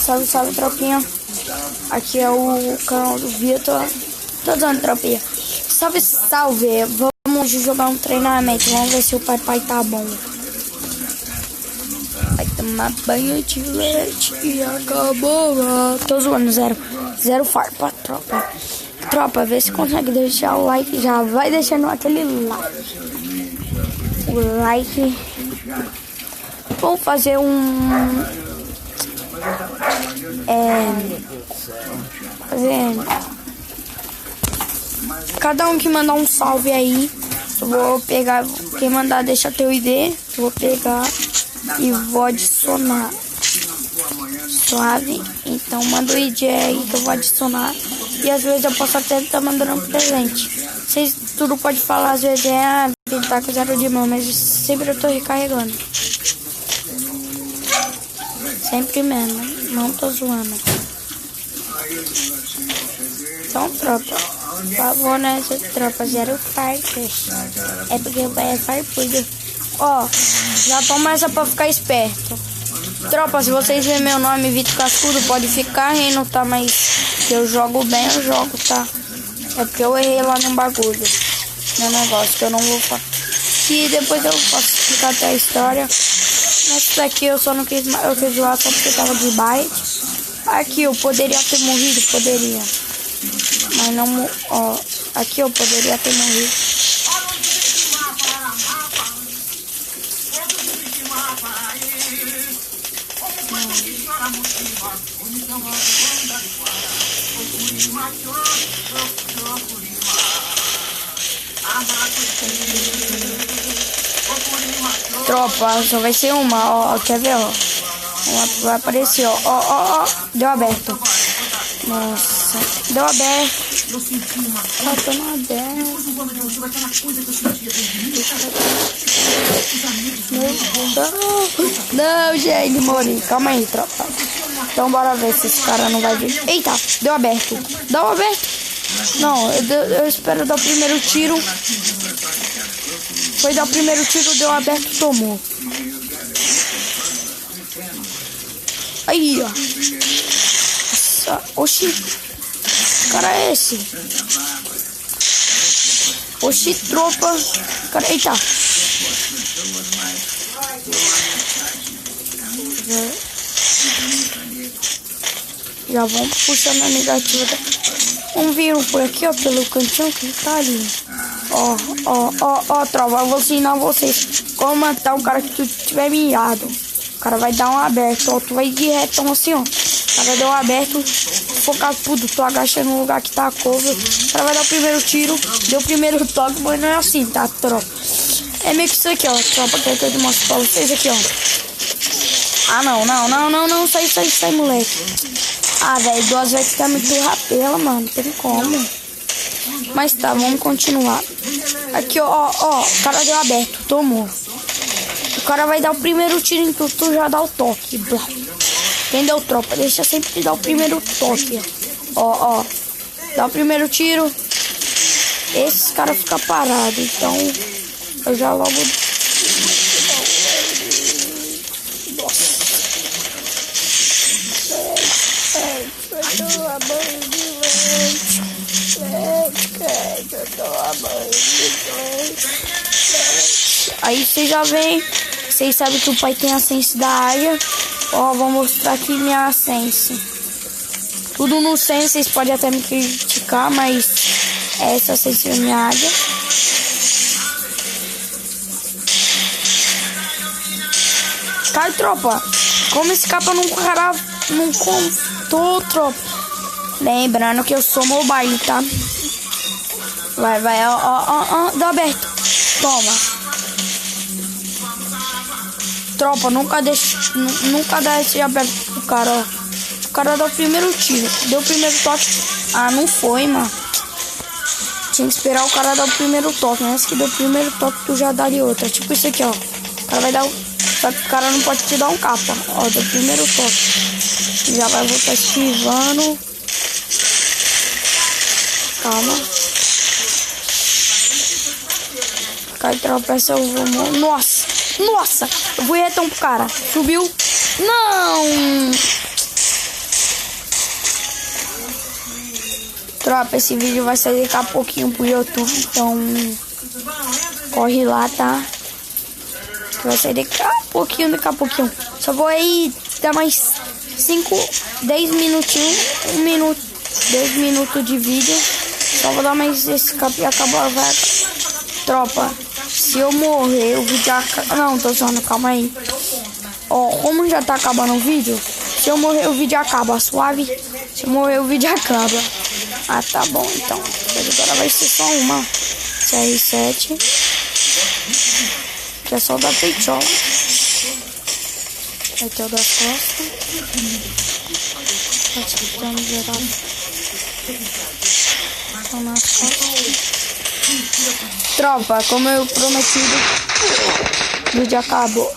Salve, salve, tropinha. Aqui é o canal do Vitor. Tô dando, tropinha. Salve, salve. Vamos jogar um treinamento. Vamos ver se o pai tá bom. Vai tomar banho de leite e acabou. Tô zoando, zero farpa, tropa. Tropa, vê se consegue deixar o like. Já vai deixando aquele like. O like. Vamos fazer cada um que mandar um salve aí, eu vou pegar, quem mandar deixa teu ID, eu vou pegar e vou adicionar. Suave, então manda o ID aí que eu vou adicionar. E às vezes eu posso até estar mandando um presente. Vocês tudo pode falar, às vezes ele tá com 0 de mão, mas sempre eu tô recarregando. Sempre mesmo, não tô zoando. Então, tropa, por favor, nessa tropa, 0 farpas. É porque o pai é farpudo. Ó, já toma essa pra ficar esperto. Tropa, se vocês verem meu nome, Vitor Cascudo, pode ficar rindo, tá? Mas se eu jogo bem, eu jogo, tá? É porque eu errei lá no bagulho, no negócio, que eu não vou falar. E depois eu posso explicar até a história. Nesse daqui eu só não quis, eu quis zoar só porque tava de bite. Aqui eu poderia ter morrido, poderia. Mas não, ó, aqui eu poderia ter morrido. Tropa, só vai ser uma, ó, quer ver, ó. Uma vai aparecer, ó, deu aberto. Nossa, deu aberto. Tá dando aberto. Não, gente, morri. Calma aí, tropa. Então bora ver se esse cara não vai vir. Eita, deu aberto. Deu aberto. Não, eu espero dar o primeiro tiro. Foi dar o primeiro tiro, deu aberto, tomou. Aí, ó. Nossa, oxi. Que cara é esse? Oxi, tropa. Cara, eita. Já vamos puxando a negativa. Vamos vir por aqui, ó, pelo cantinho que tá ali. Ó, tropa, eu vou ensinar vocês como matar o cara que tu tiver mirado. O cara vai dar um aberto, ó, tu vai de retão assim, ó. O cara deu um aberto, focar tudo, tu agacha no lugar que tá a cover. O cara vai dar o primeiro tiro, deu o primeiro toque, mas não é assim, tá, tropa? É meio que isso aqui, ó, tropa, que eu mostro pra vocês aqui, ó. Ah, não, sai, moleque. Ah, velho, 2 vezes tá muito rapela, mano, não tem como. Mas tá, vamos continuar. Aqui, ó, o cara deu aberto, tomou. O cara vai dar o primeiro tiro em tu já dá o toque. Blá. Entendeu, tropa? Deixa sempre dar o primeiro toque. Ó, dá o primeiro tiro. Esse cara fica parado, então eu já logo... Nossa. Aí você já vem. Vocês sabem que o pai tem a sense da área. Ó, vou mostrar aqui minha sense. Tudo no sense, vocês podem até me criticar, mas essa sense é minha área. Cai, tropa. Como esse capa não contou, tropa. Lembrando que eu sou mobile, tá? Vai, ó, deu aberto. Toma. Tropa, nunca dá esse aberto pro cara, ó. O cara dá o primeiro tiro. Deu o primeiro toque. Ah, não foi, mano. Tinha que esperar o cara dar o primeiro toque, né? Se que deu o primeiro toque, tu já dá de outra. Tipo isso aqui, ó. O cara vai dar o... Só que o cara não pode te dar um capa. Ó, deu o primeiro toque. Já vai voltar esquivando. Calma. Cai, tropeça, eu vou... Nossa! Eu vou retão pro cara. Subiu. Não! Tropa, esse vídeo vai sair daqui a pouquinho pro YouTube, então corre lá, tá? Que vai sair daqui a pouquinho. Só vou aí dar mais 10 minutinhos, 10 minutos de vídeo. Só vou dar mais esse cap e acabou, vai. Tropa, se eu morrer, o vídeo acaba. Não, tô zoando, calma aí. Ó, como já tá acabando o vídeo, se eu morrer, o vídeo acaba, suave. Se eu morrer, o vídeo acaba. Ah, tá bom, então. Agora vai ser só uma CR7. Que é só da peitola. Vai ter o das costas. Tá dando geral. Só nas costas. Tropa, como eu prometi, o vídeo acabou.